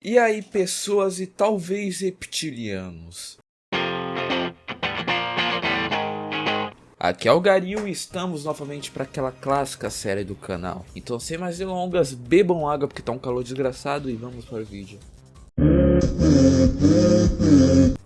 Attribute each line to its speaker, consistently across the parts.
Speaker 1: E aí, pessoas e talvez reptilianos. Aqui é o Garil e estamos novamente para aquela clássica série do canal. Então, sem mais delongas, bebam água porque tá um calor desgraçado e vamos para o vídeo.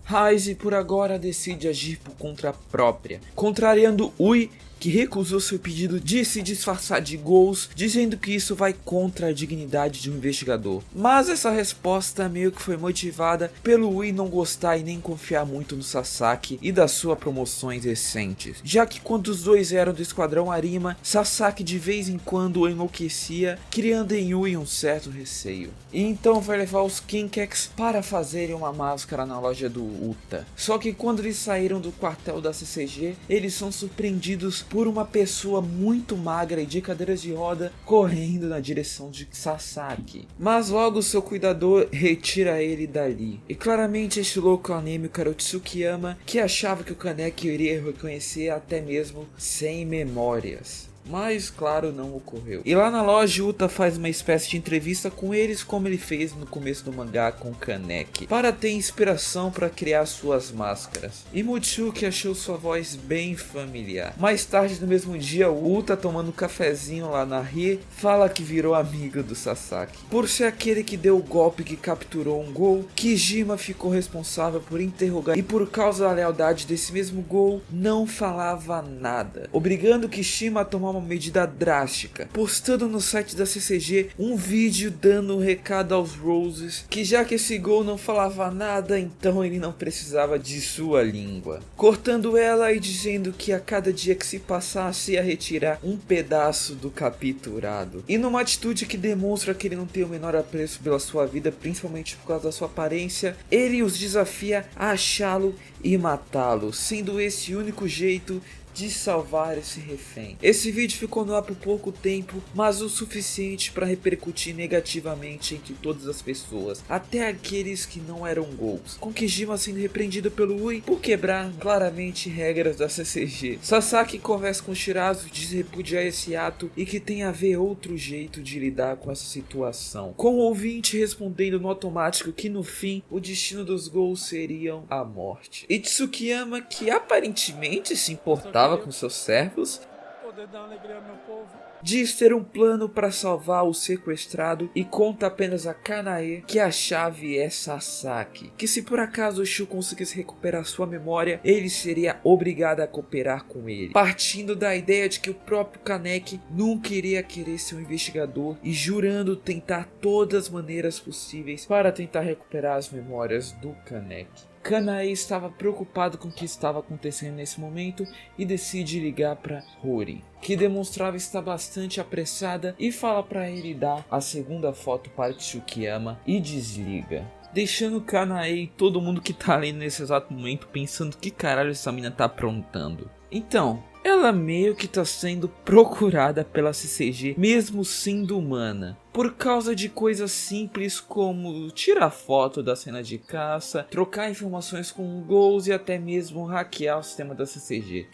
Speaker 1: Ryze por agora decide agir por conta própria, contrariando Ui, que recusou seu pedido de se disfarçar de Ghouls, dizendo que isso vai contra a dignidade de um investigador. Mas essa resposta meio que foi motivada pelo Ui não gostar e nem confiar muito no Sasaki e das suas promoções recentes, já que quando os dois eram do Esquadrão Arima, Sasaki de vez em quando enlouquecia, criando em Ui um certo receio. E então vai levar os Kinkex para fazerem uma máscara na loja do Uta. Só que quando eles saíram do quartel da CCG, eles são surpreendidos por uma pessoa muito magra e de cadeiras de roda correndo na direção de Sasaki. Mas logo seu cuidador retira ele dali. E claramente este louco anêmico era o Tsukiyama, que achava que o Kaneki iria reconhecer até mesmo sem memórias. Mas claro, não ocorreu. E lá na loja, Uta faz uma espécie de entrevista com eles, como ele fez no começo do mangá com o Kaneki, para ter inspiração para criar suas máscaras. E Mutsuki achou sua voz bem familiar. Mais tarde no mesmo dia, o Uta, tomando um cafezinho lá na Rie, fala que virou amigo do Sasaki. Por ser aquele que deu o golpe que capturou um Ghoul, Kijima ficou responsável por interrogar, e por causa da lealdade desse mesmo Ghoul, não falava nada, obrigando Kishima a tomar uma medida drástica, postando no site da CCG um vídeo dando um recado aos Roses, que já que esse Ghoul não falava nada, então ele não precisava de sua língua, cortando ela e dizendo que a cada dia que se passasse ia retirar um pedaço do capturado. E numa atitude que demonstra que ele não tem o menor apreço pela sua vida, principalmente por causa da sua aparência, ele os desafia a achá-lo e matá-lo, sendo esse o único jeito de salvar esse refém. Esse vídeo ficou no ar por pouco tempo, mas o suficiente para repercutir negativamente entre todas as pessoas, até aqueles que não eram Ghouls, com Kijima sendo repreendido pelo Ui por quebrar claramente regras da CCG. Sasaki conversa com Shirazu, diz repudiar esse ato e que tem a ver outro jeito de lidar com essa situação, com o ouvinte respondendo no automático que no fim o destino dos Ghouls seriam a morte. E Tsukiyama, que aparentemente se importava com seus servos,
Speaker 2: Poder dar alegria ao meu povo.
Speaker 1: diz ter um plano para salvar o sequestrado e conta apenas a Kanae que a chave é Sasaki, que se por acaso o Shu conseguisse recuperar sua memória, ele seria obrigado a cooperar com ele, partindo da ideia de que o próprio Kaneki nunca iria querer ser um investigador e jurando tentar todas as maneiras possíveis para tentar recuperar as memórias do Kaneki. Kanae estava preocupado com o que estava acontecendo nesse momento e decide ligar para Hori, que demonstrava estar bastante apressada, e fala para ele dar a segunda foto para Tsukiyama e desliga, deixando Kanae e todo mundo que tá ali nesse exato momento pensando que caralho essa mina tá aprontando. Então, ela meio que tá sendo procurada pela CCG, mesmo sendo humana, por causa de coisas simples como tirar foto da cena de caça, trocar informações com Ghouls e até mesmo hackear o sistema da CCG.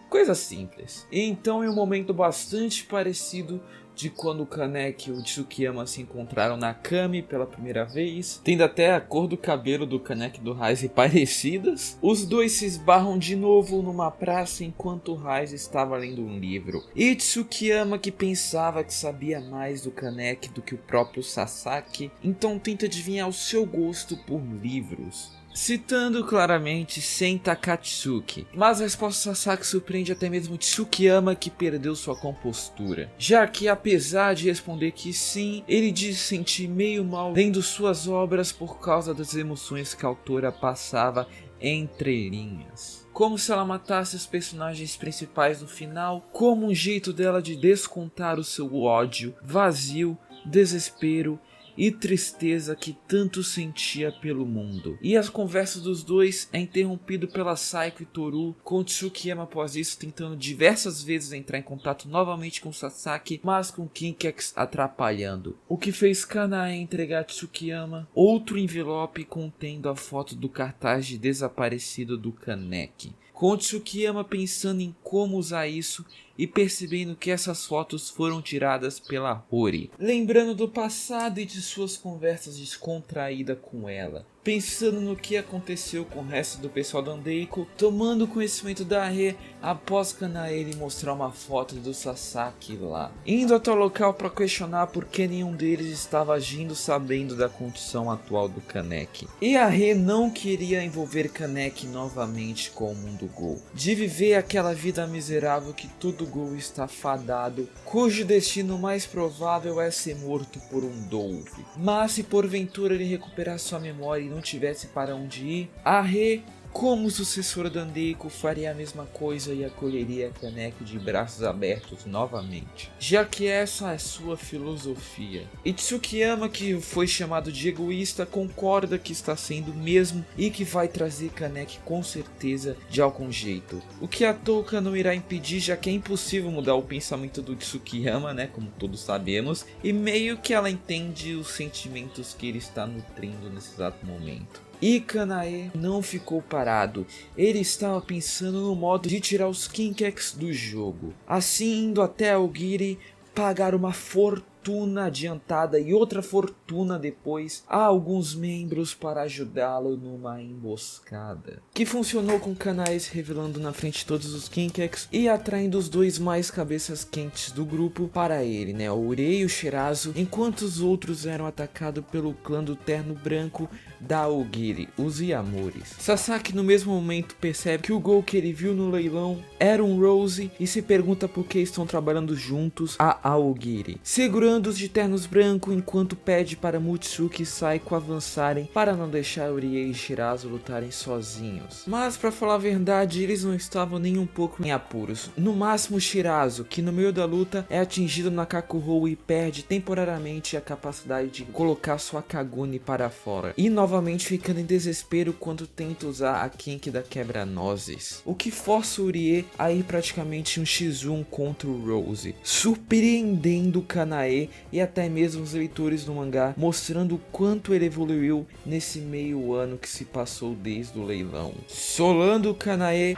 Speaker 1: Coisa simples. E então, em um momento bastante parecido de quando o Kaneki e o Tsukiyama se encontraram na Kami pela primeira vez, tendo até a cor do cabelo do Kaneki e do Ryze parecidas, os dois se esbarram de novo numa praça enquanto o Ryze estava lendo um livro. E Tsukiyama, que pensava que sabia mais do Kaneki do que o próprio Sasaki, então tenta adivinhar o seu gosto por livros, citando claramente Senta Katsuki, mas a resposta de Sasaki surpreende até mesmo Tsukiyama, que perdeu sua compostura, já que apesar de responder que sim, ele diz sentir meio mal lendo suas obras por causa das emoções que a autora passava entre linhas, como se ela matasse os personagens principais no final, como um jeito dela de descontar o seu ódio, vazio, desespero e tristeza que tanto sentia pelo mundo. E as conversas dos dois é interrompido pela Saiko e Toru, com Tsukiyama após isso tentando diversas vezes entrar em contato novamente com Sasaki, mas com Kinkex atrapalhando, o que fez Kanae entregar a Tsukiyama outro envelope contendo a foto do cartaz de desaparecido do Kaneki, com Tsukiyama pensando em como usar isso e percebendo que essas fotos foram tiradas pela Hori, lembrando do passado e de suas conversas descontraídas com ela, pensando no que aconteceu com o resto do pessoal do Andeiko, tomando conhecimento da Rê após Kanae lhe mostrar uma foto do Sasaki lá, indo até o local para questionar por que nenhum deles estava agindo sabendo da condição atual do Kaneki. E a Rê não queria envolver Kaneki novamente com o mundo Gol, de viver aquela vida miserável que todo Gol está fadado, cujo destino mais provável é ser morto por um Dove. Mas se porventura ele recuperar sua memória e não tivesse para onde ir, a Rê, como sucessora do Andeiko, faria a mesma coisa e acolheria Kaneki de braços abertos novamente, já que essa é sua filosofia. E Tsukiyama, que foi chamado de egoísta, concorda que está sendo mesmo e que vai trazer Kaneki com certeza de algum jeito. O que a Touka não irá impedir, já que é impossível mudar o pensamento do Tsukiyama, né, como todos sabemos, e meio que ela entende os sentimentos que ele está nutrindo nesse exato momento. E Kanae não ficou parado, ele estava pensando no modo de tirar os Kinkex do jogo, assim indo até Aogiri pagar uma fortuna adiantada e outra fortuna depois a alguns membros para ajudá-lo numa emboscada, que funcionou com Kanae se revelando na frente de todos os Kinkex e atraindo os dois mais cabeças quentes do grupo para ele, né, o Urei e o Shirazu, enquanto os outros eram atacados pelo clã do Terno Branco da Aogiri, os Yamores. Sasaki no mesmo momento percebe que o Gol que ele viu no leilão era um Rose e se pergunta por que estão trabalhando juntos a Aogiri, segurando os de ternos branco enquanto pede para Mutsuki e Saiko avançarem para não deixar Urie e Shirazu lutarem sozinhos. Mas para falar a verdade, eles não estavam nem um pouco em apuros. No máximo Shirazu, que no meio da luta é atingido na Kakuhou e perde temporariamente a capacidade de colocar sua Kagune para fora, e novamente ficando em desespero quando tenta usar a Kinki da quebra-nozes, o que força Urie a ir praticamente um x1 contra o Rose, surpreendendo Kanae e até mesmo os leitores do mangá, mostrando o quanto ele evoluiu nesse meio ano que se passou desde o leilão. Solando Kanae,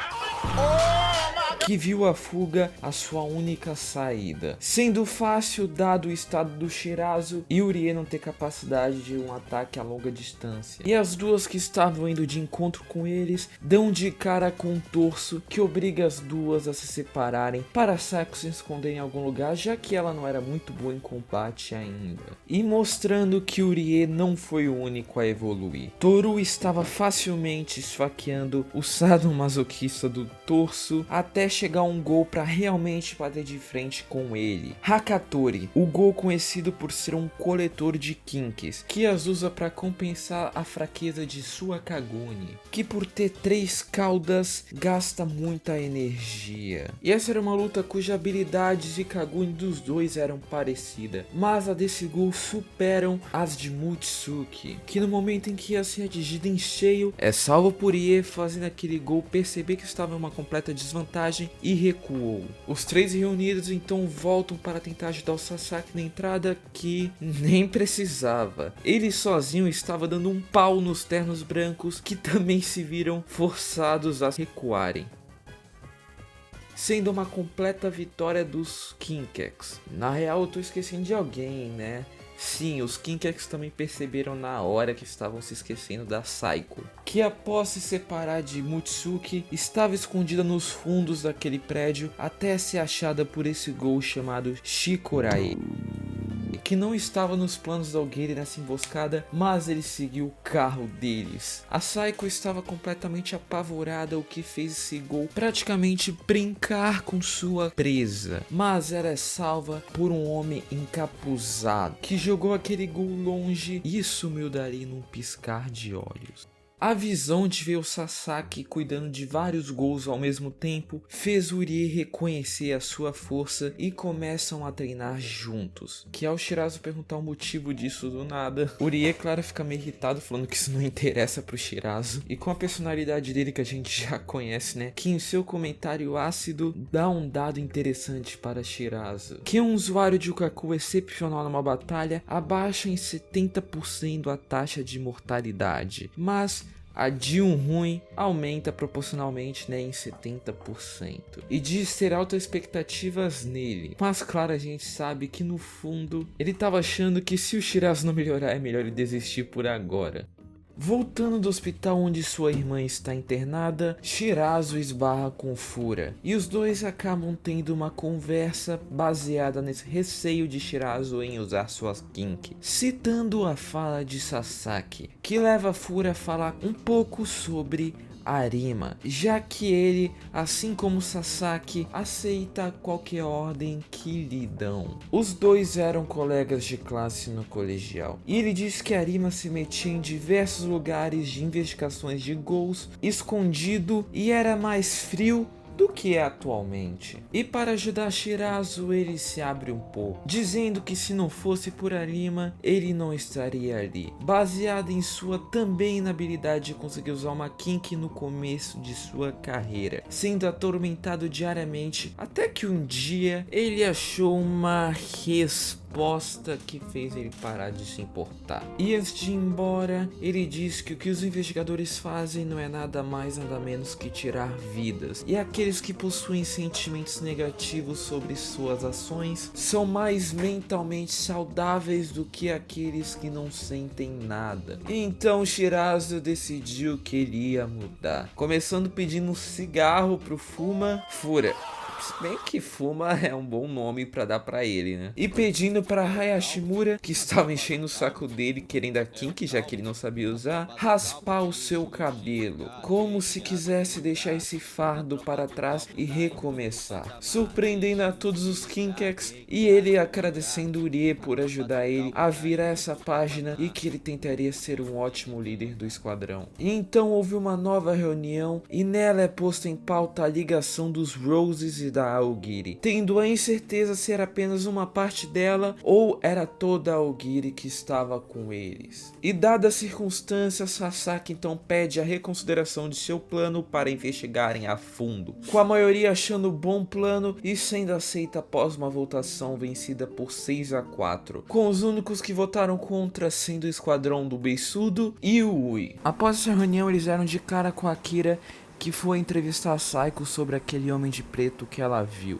Speaker 1: que viu a fuga a sua única saída, sendo fácil dado o estado do Shirazu e Urie não ter capacidade de um ataque a longa distância. E as duas que estavam indo de encontro com eles dão de cara com um torso que obriga as duas a se separarem para Saiko se esconder em algum lugar, já que ela não era muito boa em combate ainda, e mostrando que Urie não foi o único a evoluir. Toru estava facilmente esfaqueando o sadomasoquista do torso até chegar um Gol para realmente bater de frente com ele. Hakatori, o Gol conhecido por ser um coletor de kinks, que as usa para compensar a fraqueza de sua Kagune, que por ter 3 caudas gasta muita energia. E essa era uma luta cuja habilidades e Kagune dos dois eram parecidas, mas a desse Gol superam as de Mutsuki, que no momento em que ia ser atingida em cheio, é salvo por Ie fazendo aquele Gol perceber que estava em uma completa desvantagem e recuou. Os 3 reunidos então voltam para tentar ajudar o Sasaki na entrada, que nem precisava. Ele sozinho estava dando um pau nos ternos brancos, que também se viram forçados a recuarem, sendo uma completa vitória dos Kinkex. Na real eu tô esquecendo de alguém, né? Sim, os Kinkex também perceberam na hora que estavam se esquecendo da Saiko, que após se separar de Mutsuki, estava escondida nos fundos daquele prédio até ser achada por esse Gol chamado Shikorai, que não estava nos planos da Aogiri nessa emboscada, mas ele seguiu o carro deles. A Saiko estava completamente apavorada, o que fez esse Gol praticamente brincar com sua presa, mas ela é salva por um homem encapuzado, que jogou aquele Gol longe e sumiu dali num piscar de olhos. A visão de ver o Sasaki cuidando de vários Gols ao mesmo tempo fez Urie reconhecer a sua força e começam a treinar juntos. Que ao Shirazu perguntar o motivo disso do nada, Urie, claro, fica meio irritado falando que isso não interessa pro Shirazu. E com a personalidade dele que a gente já conhece, né, que em seu comentário ácido dá um dado interessante para Shirazu, que um usuário de Ukaku excepcional numa batalha abaixa em 70% a taxa de mortalidade, mas a de um ruim aumenta proporcionalmente, né, em 70%. E diz ter altas expectativas nele. Mas claro, a gente sabe que no fundo ele tava achando que se o Shirazu não melhorar é melhor ele desistir por agora. Voltando do hospital onde sua irmã está internada, Shirazu esbarra com Fura, e os dois acabam tendo uma conversa baseada nesse receio de Shirazu em usar suas Kinki, citando a fala de Sasaki, que leva Fura a falar um pouco sobre Arima, já que ele, assim como Sasaki, aceita qualquer ordem que lhe dão. Os dois eram colegas de classe no colegial, e ele diz que Arima se metia em diversos lugares de investigações de ghouls, escondido, e era mais frio do que é atualmente. E para ajudar Shirazu, ele se abre um pouco, dizendo que se não fosse por Arima, ele não estaria ali, baseado em sua também inabilidade de conseguir usar uma Kinki no começo de sua carreira, sendo atormentado diariamente, até que um dia ele achou uma resposta que fez ele parar de se importar. E antes de ir embora, ele diz que o que os investigadores fazem não é nada mais nada menos que tirar vidas, e aqueles que possuem sentimentos negativos sobre suas ações são mais mentalmente saudáveis do que aqueles que não sentem nada. Então Shirazu decidiu que ele ia mudar, começando pedindo um cigarro pro Fura. Se bem que Fuma é um bom nome pra dar pra ele, né? E pedindo pra Hayashimura, que estava enchendo o saco dele querendo a Kinki, já que ele não sabia usar, raspar o seu cabelo, como se quisesse deixar esse fardo para trás e recomeçar, surpreendendo a todos os Kinkex, e ele agradecendo Urie por ajudar ele a virar essa página e que ele tentaria ser um ótimo líder do esquadrão. E então houve uma nova reunião e nela é posta em pauta a ligação dos Roses e da Aogiri, tendo a incerteza se era apenas uma parte dela ou era toda a Aogiri que estava com eles. E dada a circunstância, Sasaki então pede a reconsideração de seu plano para investigarem a fundo, com a maioria achando bom plano e sendo aceita após uma votação vencida por 6-4, com os únicos que votaram contra sendo o esquadrão do Beiçudo e o Ui. Após essa reunião, eles eram de cara com a Akira, que foi entrevistar a Saiko sobre aquele homem de preto que ela viu.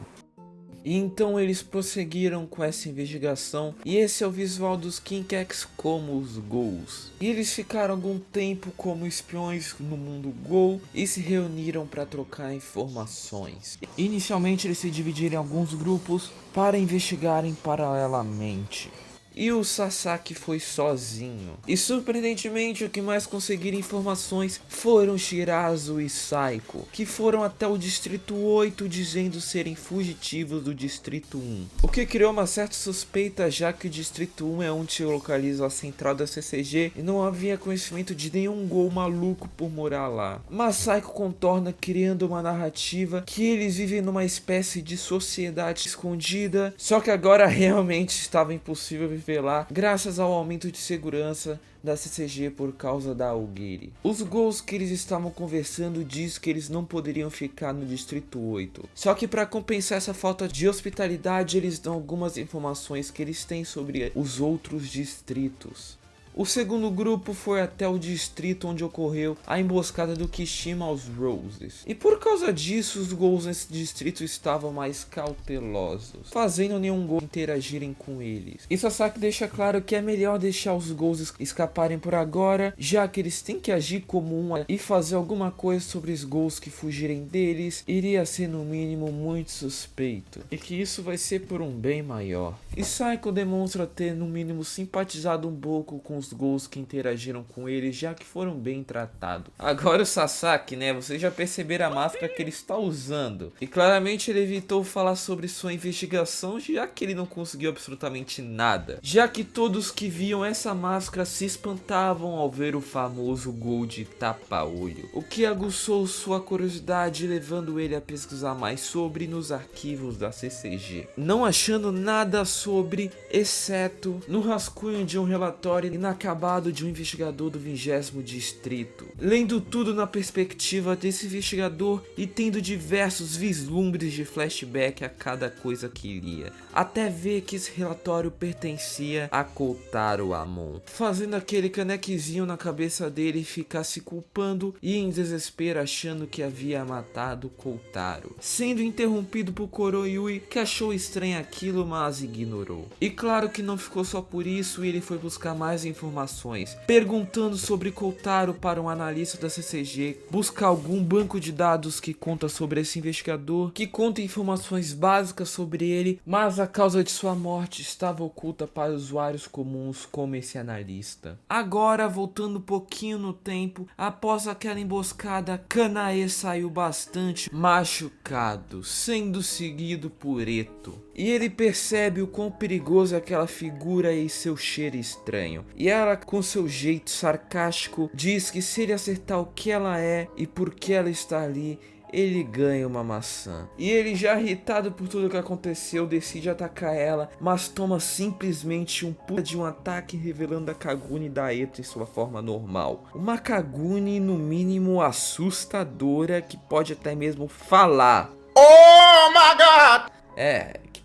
Speaker 1: E então eles prosseguiram com essa investigação, e esse é o visual dos Kinkex como os Ghouls. E eles ficaram algum tempo como espiões no mundo Ghoul e se reuniram para trocar informações. Inicialmente eles se dividiram em alguns grupos para investigarem paralelamente. E o Sasaki foi sozinho. E surpreendentemente o que mais conseguiram informações foram Shirazu e Saiko, que foram até o Distrito 8 dizendo serem fugitivos do Distrito 1. O que criou uma certa suspeita, já que o Distrito 1 é onde se localiza a central da CCG e não havia conhecimento de nenhum ghoul maluco por morar lá. Mas Saiko contorna criando uma narrativa que eles vivem numa espécie de sociedade escondida, só que agora realmente estava impossível viver lá, graças ao aumento de segurança da CCG por causa da Aogiri. Os ghouls que eles estavam conversando diz que eles não poderiam ficar no Distrito 8. Só que para compensar essa falta de hospitalidade, eles dão algumas informações que eles têm sobre os outros distritos. O segundo grupo foi até o distrito onde ocorreu a emboscada do Kishima aos Roses. E por causa disso, os ghouls nesse distrito estavam mais cautelosos, fazendo nenhum ghoul interagirem com eles. E Sasaki deixa claro que é melhor deixar os ghouls escaparem por agora, já que eles têm que agir como um e fazer alguma coisa sobre os ghouls que fugirem deles iria ser no mínimo muito suspeito, e que isso vai ser por um bem maior. E Saiko demonstra ter no mínimo simpatizado um pouco com os ghouls que interagiram com ele, já que foram bem tratados. Agora o Sasaki, né, vocês já perceberam a máscara que ele está usando, e claramente ele evitou falar sobre sua investigação, já que ele não conseguiu absolutamente nada, já que todos que viam essa máscara se espantavam ao ver o famoso ghoul de tapa-olho, o que aguçou sua curiosidade, levando ele a pesquisar mais sobre nos arquivos da CCG, não achando nada sobre, exceto no rascunho de um relatório e na inacabado de um investigador do 20º distrito, lendo tudo na perspectiva desse investigador e tendo diversos vislumbres de flashback a cada coisa que lia, até ver que esse relatório pertencia a Kotaro Amon, fazendo aquele canequezinho na cabeça dele ficar se culpando e em desespero achando que havia matado Kotaro, sendo interrompido por Kuroyui, que achou estranho aquilo, mas ignorou. E claro que não ficou só por isso, e ele foi buscar mais informações, perguntando sobre Kotaro para um analista da CCG, buscar algum banco de dados que conta sobre esse investigador, que conta informações básicas sobre ele, mas a causa de sua morte estava oculta para usuários comuns como esse analista. Agora, voltando um pouquinho no tempo, após aquela emboscada, Kanae saiu bastante machucado, sendo seguido por Eto. E ele percebe o quão perigoso é aquela figura e seu cheiro estranho. E ela, com seu jeito sarcástico, diz que se ele acertar o que ela é e por que ela está ali, ele ganha uma maçã. E ele, já irritado por tudo que aconteceu, decide atacar ela, mas toma simplesmente um puta de um ataque, revelando a Kagune da Eto em sua forma normal. Uma Kagune no mínimo assustadora, que pode até mesmo falar.
Speaker 3: Oh my God!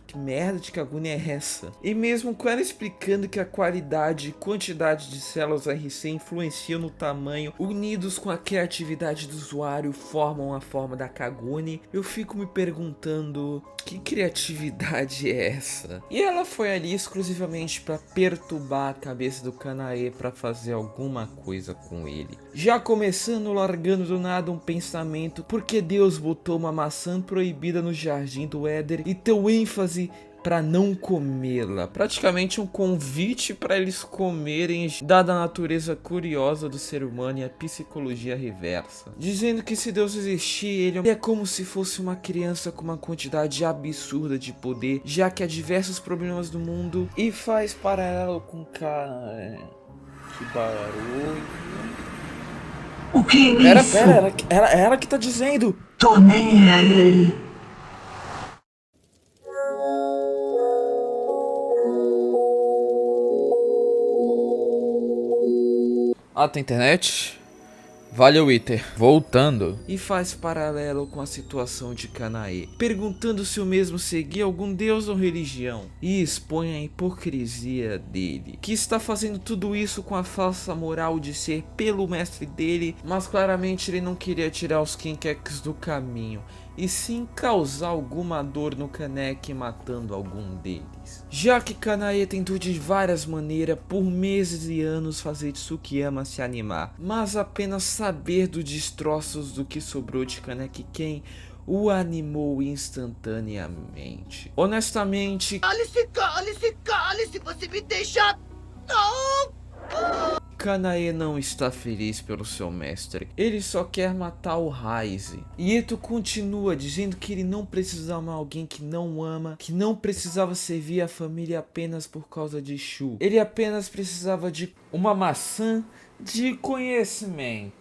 Speaker 1: Que merda de Kagune é essa? E mesmo com ela explicando que a qualidade e quantidade de células RC influenciam no tamanho, unidos com a criatividade do usuário, formam a forma da Kagune, eu fico me perguntando, que criatividade é essa? E ela foi ali exclusivamente para perturbar a cabeça do Kanae para fazer alguma coisa com ele. Já começando largando do nada um pensamento, porque Deus botou uma maçã proibida no jardim do Éder e deu ênfase para não comê-la, praticamente um convite para eles comerem, dada a natureza curiosa do ser humano e a psicologia reversa, dizendo que se Deus existir, ele é como se fosse uma criança com uma quantidade absurda de poder, já que há diversos problemas do mundo, e faz paralelo com que barulho.
Speaker 3: O que é isso?
Speaker 1: Ela que tá dizendo.
Speaker 3: Tô nem aí.
Speaker 1: Tem internet? Valeu, Iter. Voltando. E faz paralelo com a situação de Kanae, perguntando se o mesmo seguia algum deus ou religião, e expõe a hipocrisia dele, que está fazendo tudo isso com a falsa moral de ser pelo mestre dele, mas claramente ele não queria tirar os Kinkex do caminho, e sim causar alguma dor no Kaneki matando algum deles. Já que Kanae tentou de várias maneiras por meses e anos fazer Tsukiyama se animar, mas apenas saber dos destroços do que sobrou de Kaneki Ken o animou instantaneamente. Honestamente,
Speaker 3: Cale-se, você me deixa...
Speaker 1: Kanae não está feliz pelo seu mestre, ele só quer matar o Raize. E Eto continua dizendo que ele não precisa amar alguém que não ama, que não precisava servir a família apenas por causa de Shu. Ele apenas precisava de uma maçã de conhecimento.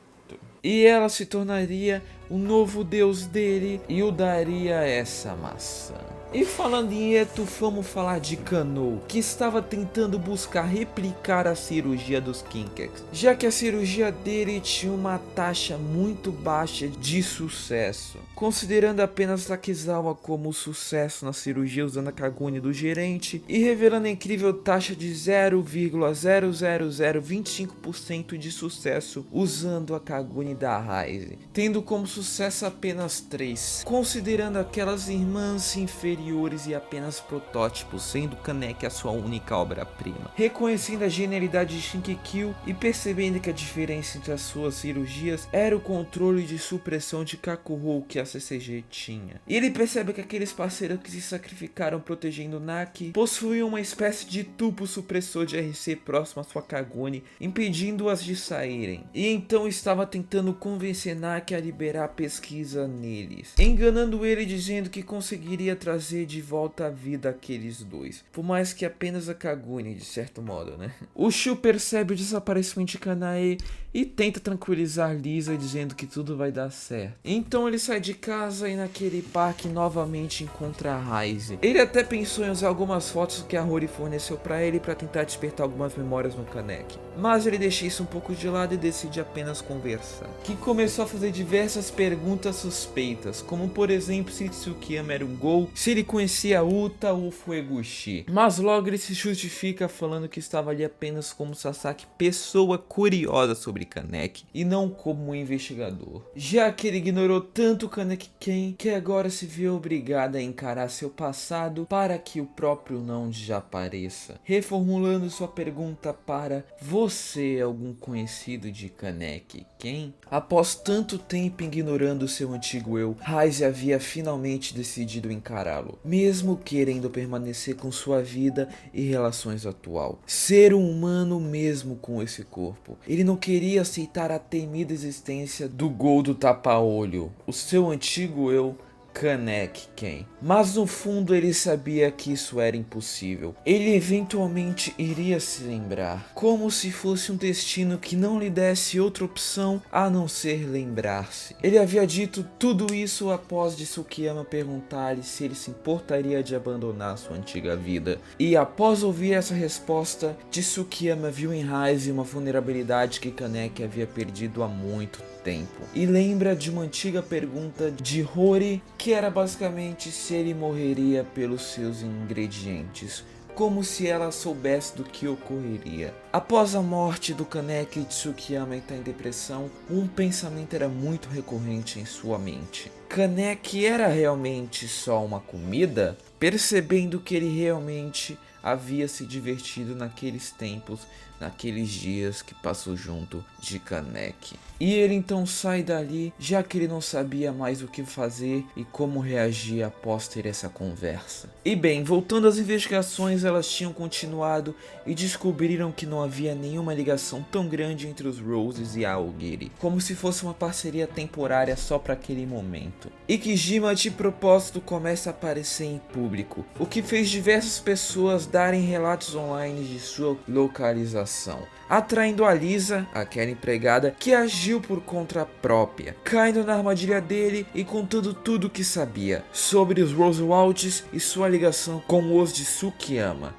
Speaker 1: E ela se tornaria o novo deus dele e o daria essa maçã. E falando em Eto, vamos falar de Kanou, que estava tentando buscar replicar a cirurgia dos Kinkex, já que a cirurgia dele tinha uma taxa muito baixa de sucesso, considerando apenas Takizawa como sucesso na cirurgia usando a Kagune do gerente, e revelando a incrível taxa de 0,00025% de sucesso usando a Kagune da Raize, tendo como sucesso apenas 3, considerando aquelas irmãs inferiores e apenas protótipos, sendo Kaneki a sua única obra-prima. Reconhecendo a genialidade de Shinkikyo e percebendo que a diferença entre as suas cirurgias era o controle de supressão de Kakuhou que a CCG tinha. E ele percebe que aqueles parceiros que se sacrificaram protegendo Naki possuíam uma espécie de tubo supressor de RC próximo à sua Kagune, impedindo-as de saírem. E então estava tentando convencer Naki a liberar a pesquisa neles, enganando ele dizendo que conseguiria trazer trazer de volta à vida aqueles dois. Por mais que apenas a Kagune, de certo modo, né? O Shu percebe o desaparecimento de Kanae e tenta tranquilizar Lisa dizendo que tudo vai dar certo. Então ele sai de casa e naquele parque novamente encontra a Raize. Ele até pensou em usar algumas fotos que a Rory forneceu pra ele para tentar despertar algumas memórias no Kaneki. Mas ele deixa isso um pouco de lado e decide apenas conversar. Que começou a fazer diversas perguntas suspeitas, como por exemplo se Tsukiyama era um Gou, se ele conhecia Uta ou Fueguchi. Mas logo ele se justifica falando que estava ali apenas como Sasaki, pessoa curiosa sobre Kaneki e não como um investigador. Já que ele ignorou tanto Kaneki-ken que agora se vê obrigado a encarar seu passado para que o próprio não desapareça. Reformulando sua pergunta para: você é algum conhecido de Kaneki-ken? Após tanto tempo ignorando seu antigo eu, Raize havia finalmente decidido encará-lo, mesmo querendo permanecer com sua vida e relações atual. Ser um humano mesmo com esse corpo. Ele não queria aceitar a temida existência do Gol do Tapa-Olho, o seu antigo eu, Kaneki-ken. Mas no fundo ele sabia que isso era impossível. Ele eventualmente iria se lembrar, como se fosse um destino que não lhe desse outra opção a não ser lembrar-se. Ele havia dito tudo isso após de Tsukiyama perguntar-lhe se ele se importaria de abandonar sua antiga vida. E após ouvir essa resposta, Tsukiyama viu em Raize uma vulnerabilidade que Kaneki havia perdido há muito tempo. E lembra de uma antiga pergunta de Rory, que era basicamente se ele morreria pelos seus ingredientes, como se ela soubesse do que ocorreria. Após a morte do Kaneki, Tsukiyama está em depressão. Um pensamento era muito recorrente em sua mente: Kaneki era realmente só uma comida? Percebendo que ele realmente havia se divertido naqueles tempos, naqueles dias que passou junto de Kaneki. E ele então sai dali, já que ele não sabia mais o que fazer e como reagir após ter essa conversa. E bem, voltando às investigações, elas tinham continuado e descobriram que não havia nenhuma ligação tão grande entre os Roses e a Aogiri, como se fosse uma parceria temporária só para aquele momento. E que Jima de propósito começa a aparecer em público, o que fez diversas pessoas darem relatos online de sua localização, atraindo a Lisa, aquela empregada, que agiu por conta própria, caindo na armadilha dele e contando tudo o que sabia sobre os Rosewalds e sua ligação com os de Tsukiyama.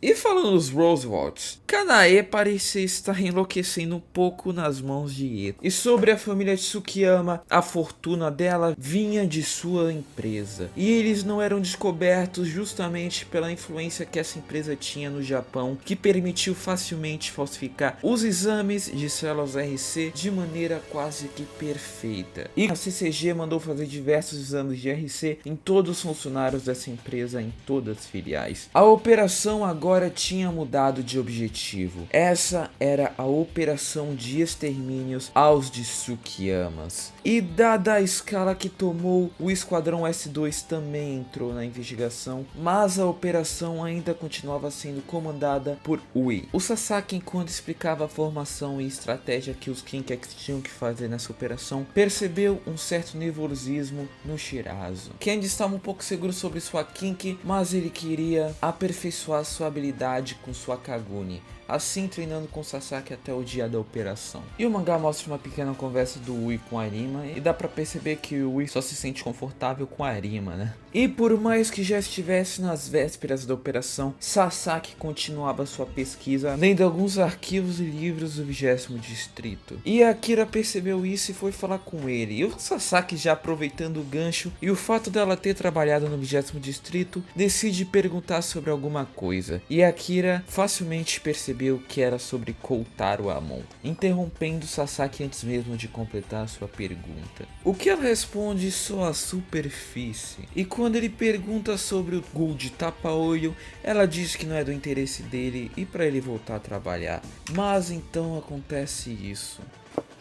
Speaker 1: E falando dos Rosewalds, Kanae parecia estar enlouquecendo um pouco nas mãos de Eto. E sobre a família Tsukiyama, a fortuna dela vinha de sua empresa. E eles não eram descobertos justamente pela influência que essa empresa tinha no Japão, que permitiu facilmente falsificar os exames de células RC de maneira quase que perfeita. E a CCG mandou fazer diversos exames de RC em todos os funcionários dessa empresa, em todas as filiais. A operação agora tinha mudado de objetivo. Essa era a operação de extermínios aos de Tsukiyamas. E dada a escala que tomou, o Esquadrão S2 também entrou na investigação, mas a operação ainda continuava sendo comandada por Ui. O Sasaki, enquanto explicava a formação e estratégia que os Kinkex tinham que fazer nessa operação, percebeu um certo nervosismo no Shirazu. Candy estava um pouco seguro sobre sua Kinki, mas ele queria aperfeiçoar sua habilidade com sua Kagune, assim treinando com Sasaki até o dia da operação. E o mangá mostra uma pequena conversa do Ui com a Arima, e dá pra perceber que o Ui só se sente confortável com a Arima, né? E por mais que já estivesse nas vésperas da operação, Sasaki continuava sua pesquisa, lendo alguns arquivos e livros do 20º distrito. E a Akira percebeu isso e foi falar com ele, e o Sasaki, já aproveitando o gancho e o fato dela ter trabalhado no 20º distrito, decide perguntar sobre alguma coisa, e a Akira facilmente percebeu que era sobre Kotaro Amon, interrompendo Sasaki antes mesmo de completar sua pergunta. O que ela responde só a superfície, e quando ele pergunta sobre o Gol de Tapa-Olho, ela diz que não é do interesse dele e para ele voltar a trabalhar. Mas então acontece isso.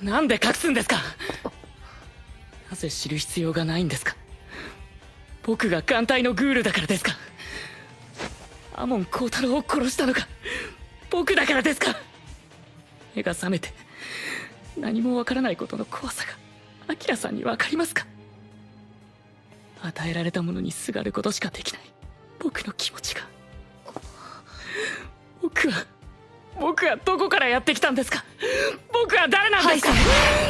Speaker 4: なんで隠すんですか。なぜ知る必要がないんですか。僕が艦隊のグールだからですか。アモン光太郎を殺したのか僕だからですか。目が覚めて何もわからないことの怖さがアキラさんにわかりますか。与えられたものにすがることしかできない僕の気持ちが。僕はどこからやってきたんですか？僕は誰なんですか？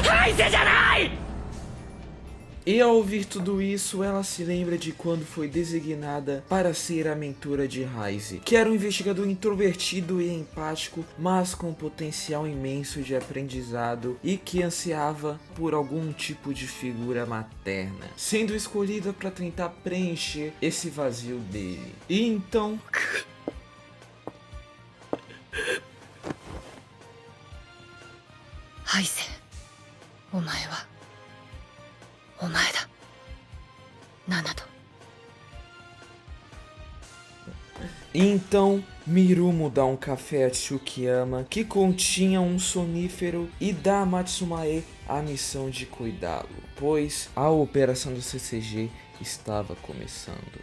Speaker 4: ハイセじゃない！
Speaker 1: E ao ouvir tudo isso, ela se lembra de quando foi designada para ser a mentora de Heise, que era um investigador introvertido e empático, mas com potencial imenso de aprendizado e que ansiava por algum tipo de figura materna, sendo escolhida para tentar preencher esse vazio dele. E então...
Speaker 5: Heise, お前はお前だ。7度。
Speaker 1: Então, Mirumo dá um café a Tsukiyama que continha um sonífero e dá a Matsumae a missão de cuidá-lo, pois a operação do CCG estava começando.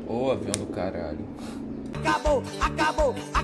Speaker 1: Ô, avião do caralho.
Speaker 3: Acabou, acabou, acabou.